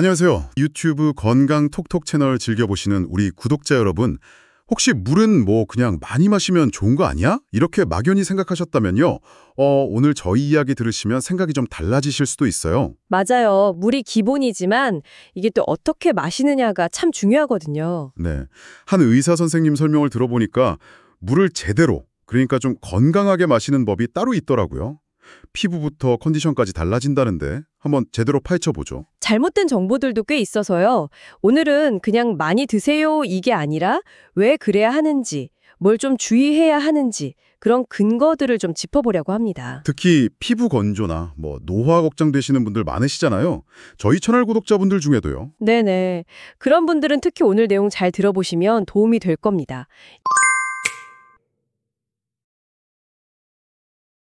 안녕하세요. 유튜브 건강 톡톡 채널 즐겨보시는 우리 구독자 여러분, 혹시 물은 뭐 그냥 많이 마시면 좋은 거 아니야? 이렇게 막연히 생각하셨다면요. 오늘 저희 이야기 들으시면 생각이 좀 달라지실 수도 있어요. 맞아요. 물이 기본이지만 이게 또 어떻게 마시느냐가 참 중요하거든요. 네. 한 의사 선생님 설명을 들어보니까 물을 제대로, 그러니까 좀 건강하게 마시는 법이 따로 있더라고요. 피부부터 컨디션까지 달라진다는데 한번 제대로 파헤쳐보죠. 잘못된 정보들도 꽤 있어서요. 오늘은 그냥 많이 드세요 이게 아니라 왜 그래야 하는지, 뭘 좀 주의해야 하는지 그런 근거들을 좀 짚어보려고 합니다. 특히 피부 건조나 노화 걱정되시는 분들 많으시잖아요. 저희 채널 구독자분들 중에도요. 네네. 그런 분들은 특히 오늘 내용 잘 들어보시면 도움이 될 겁니다.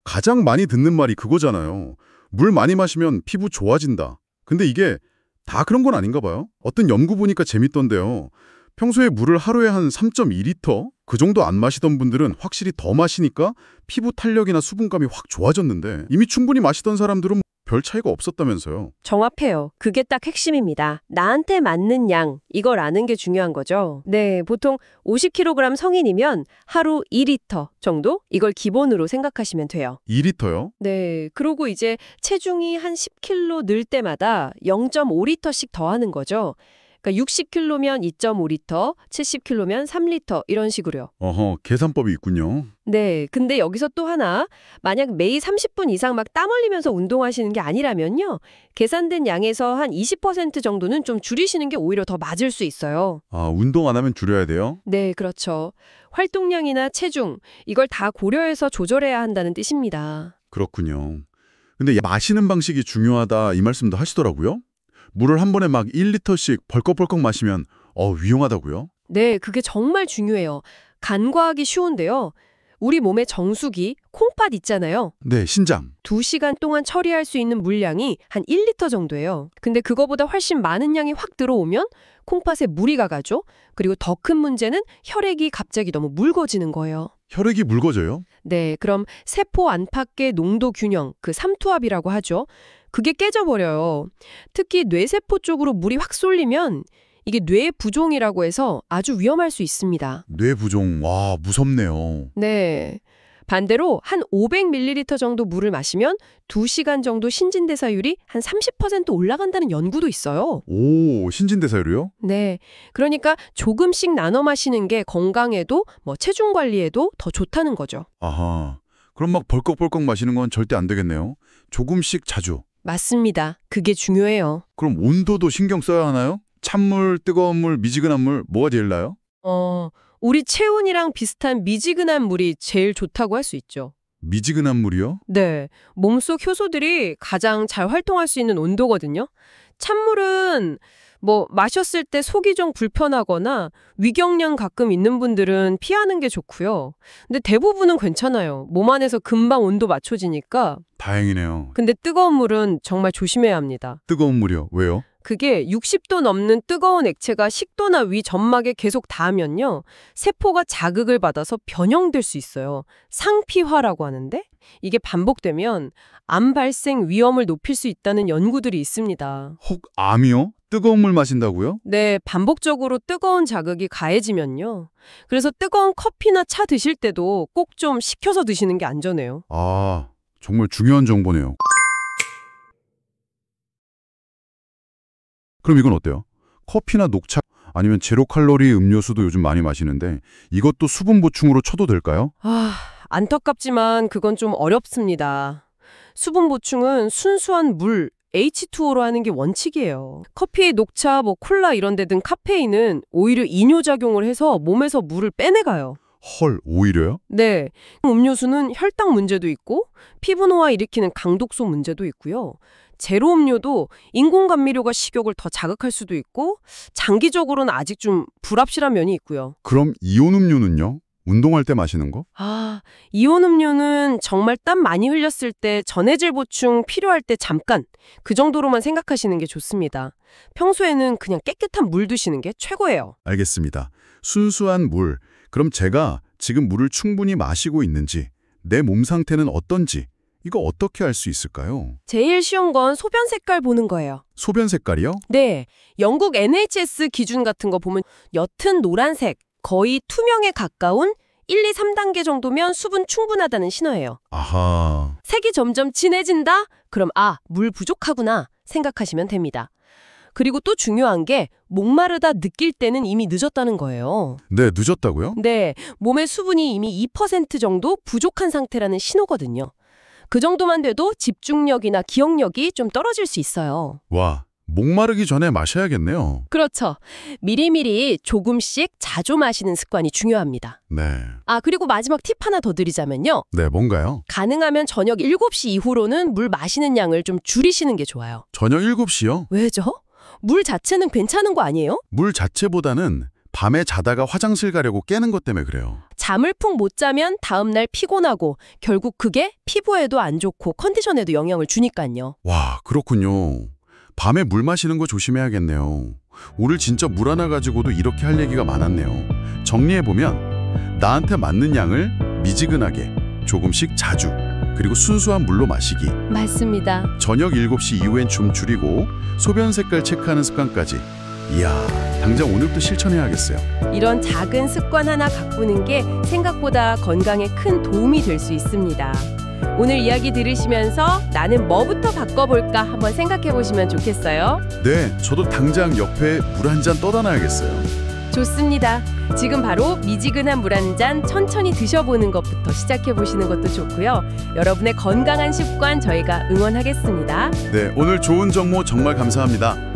가장 많이 듣는 말이 그거잖아요. 물 많이 마시면 피부 좋아진다. 근데 이게 다 그런 건 아닌가 봐요. 어떤 연구 보니까 재밌던데요. 평소에 물을 하루에 한 3.2리터? 그 정도 안 마시던 분들은 확실히 더 마시니까 피부 탄력이나 수분감이 확 좋아졌는데 이미 충분히 마시던 사람들은 별 차이가 없었다면서요. 정확해요. 그게 딱 핵심입니다. 나한테 맞는 양, 이걸 아는 게 중요한 거죠. 네, 보통 50kg 성인이면 하루 2리터 정도? 이걸 기본으로 생각하시면 돼요. 2리터요? 네, 그리고 이제 체중이 한 10kg 늘 때마다 0.5리터씩 더하는 거죠. 그러니까 60kg면 2.5리터, 70kg면 3리터 이런 식으로요. 계산법이 있군요. 네, 근데 여기서 또 하나, 만약 매일 30분 이상 막 땀 흘리면서 운동하시는 게 아니라면요. 계산된 양에서 한 20% 정도는 좀 줄이시는 게 오히려 더 맞을 수 있어요. 아, 운동 안 하면 줄여야 돼요? 네, 그렇죠. 활동량이나 체중, 이걸 다 고려해서 조절해야 한다는 뜻입니다. 그렇군요. 근데 마시는 방식이 중요하다 이 말씀도 하시더라고요. 물을 한 번에 막 1리터씩 벌컥벌컥 마시면 위험하다고요? 네, 그게 정말 중요해요. 간과하기 쉬운데요. 우리 몸의 정수기, 콩팥 있잖아요. 네, 신장. 2시간 동안 처리할 수 있는 물량이 한 1리터 정도예요. 근데 그거보다 훨씬 많은 양이 확 들어오면 콩팥에 물이 가가죠. 그리고 더 큰 문제는 혈액이 갑자기 너무 묽어지는 거예요. 혈액이 묽어져요? 네, 그럼 세포 안팎의 농도 균형, 그 삼투압이라고 하죠. 그게 깨져버려요. 특히 뇌세포 쪽으로 물이 확 쏠리면 이게 뇌부종이라고 해서 아주 위험할 수 있습니다. 뇌부종, 와, 무섭네요. 네. 반대로 한 500ml 정도 물을 마시면 2시간 정도 신진대사율이 한 30% 올라간다는 연구도 있어요. 오, 신진대사율이요? 네. 그러니까 조금씩 나눠 마시는 게 건강에도 체중 관리에도 더 좋다는 거죠. 아하, 그럼 막 벌컥벌컥 마시는 건 절대 안 되겠네요. 조금씩 자주. 맞습니다. 그게 중요해요. 그럼 온도도 신경 써야 하나요? 찬물, 뜨거운 물, 미지근한 물, 뭐가 제일 나요? 우리 체온이랑 비슷한 미지근한 물이 제일 좋다고 할 수 있죠. 미지근한 물이요? 네. 몸속 효소들이 가장 잘 활동할 수 있는 온도거든요. 찬물은 마셨을 때 속이 좀 불편하거나 위경련 가끔 있는 분들은 피하는 게 좋고요. 근데 대부분은 괜찮아요. 몸 안에서 금방 온도 맞춰지니까. 다행이네요. 근데 뜨거운 물은 정말 조심해야 합니다. 뜨거운 물이요? 왜요? 그게 60도 넘는 뜨거운 액체가 식도나 위 점막에 계속 닿으면요. 세포가 자극을 받아서 변형될 수 있어요. 상피화라고 하는데 이게 반복되면 암 발생 위험을 높일 수 있다는 연구들이 있습니다. 혹 암이요? 뜨거운 물 마신다고요? 네, 반복적으로 뜨거운 자극이 가해지면요. 그래서 뜨거운 커피나 차 드실 때도 꼭 좀 식혀서 드시는 게 안전해요. 아, 정말 중요한 정보네요. 그럼 이건 어때요? 커피나 녹차 아니면 제로 칼로리 음료수도 요즘 많이 마시는데 이것도 수분 보충으로 쳐도 될까요? 안타깝지만 그건 좀 어렵습니다. 수분 보충은 순수한 물, H2O로 하는 게 원칙이에요. 커피, 녹차, 콜라 이런 데 등 카페인은 오히려 이뇨작용을 해서 몸에서 물을 빼내가요. 헐, 오히려요? 네. 음료수는 혈당 문제도 있고 피부 노화 일으키는 강독소 문제도 있고요. 제로 음료도 인공 감미료가 식욕을 더 자극할 수도 있고 장기적으로는 아직 좀 불합실한 면이 있고요. 그럼 이온 음료는요? 운동할 때 마시는 거? 이온 음료는 정말 땀 많이 흘렸을 때 전해질 보충 필요할 때 잠깐 그 정도로만 생각하시는 게 좋습니다. 평소에는 그냥 깨끗한 물 드시는 게 최고예요. 알겠습니다. 순수한 물. 그럼 제가 지금 물을 충분히 마시고 있는지, 내 몸 상태는 어떤지 이거 어떻게 알 수 있을까요? 제일 쉬운 건 소변 색깔 보는 거예요. 소변 색깔이요? 네, 영국 NHS 기준 같은 거 보면 옅은 노란색, 거의 투명에 가까운 1, 2, 3단계 정도면 수분 충분하다는 신호예요. 아하. 색이 점점 진해진다? 그럼 물 부족하구나 생각하시면 됩니다. 그리고 또 중요한 게 목마르다 느낄 때는 이미 늦었다는 거예요. 네, 늦었다고요? 네, 몸의 수분이 이미 2% 정도 부족한 상태라는 신호거든요. 그 정도만 돼도 집중력이나 기억력이 좀 떨어질 수 있어요. 와, 목마르기 전에 마셔야겠네요. 그렇죠. 미리미리 조금씩 자주 마시는 습관이 중요합니다. 네. 그리고 마지막 팁 하나 더 드리자면요. 네, 뭔가요? 가능하면 저녁 7시 이후로는 물 마시는 양을 좀 줄이시는 게 좋아요. 저녁 7시요? 왜죠? 물 자체는 괜찮은 거 아니에요? 물 자체보다는 밤에 자다가 화장실 가려고 깨는 것 때문에 그래요. 잠을 푹 못 자면 다음날 피곤하고 결국 그게 피부에도 안 좋고 컨디션에도 영향을 주니까요. 와, 그렇군요. 밤에 물 마시는 거 조심해야겠네요. 오늘 진짜 물 하나 가지고도 이렇게 할 얘기가 많았네요. 정리해보면 나한테 맞는 양을 미지근하게 조금씩 자주 그리고 순수한 물로 마시기, 맞습니다. 저녁 7시 이후엔 좀 줄이고 소변 색깔 체크하는 습관까지. 이야, 당장 오늘부터 실천해야겠어요. 이런 작은 습관 하나 가꾸는 게 생각보다 건강에 큰 도움이 될 수 있습니다. 오늘 이야기 들으시면서 나는 뭐부터 바꿔볼까 한번 생각해 보시면 좋겠어요. 네, 저도 당장 옆에 물 한 잔 떠다 놔야겠어요. 좋습니다. 지금 바로 미지근한 물 한 잔 천천히 드셔보는 것부터 시작해 보시는 것도 좋고요. 여러분의 건강한 습관 저희가 응원하겠습니다. 네, 오늘 좋은 정보 정말 감사합니다.